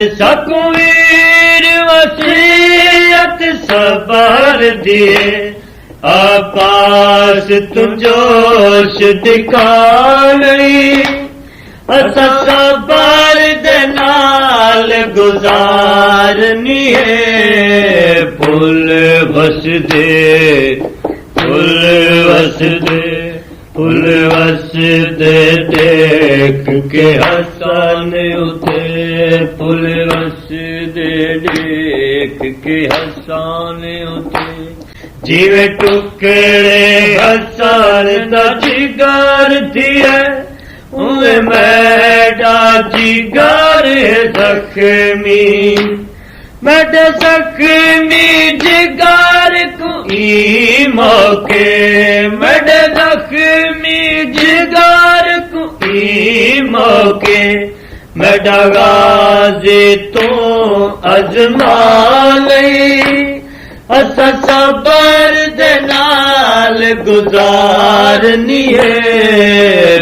सकवीर वसीयत सबर दिए आकाश तुम जोश दिखाई असा सबर दे नाल गुजारनी है फुल वसदे फुल वसदे देख के हसन उठे फुल वसदे देख के हसन उठे जीवे टुकड़े हसन दा जिगर दिए उवे मैडा जिगर जख्मी मैडा जख्मी जिगर को ई मौके मैडा जख्मी जिगर को ई मौके मैडा गाजी तो अजमा लई असा सबर दे नाल गुजारनी है।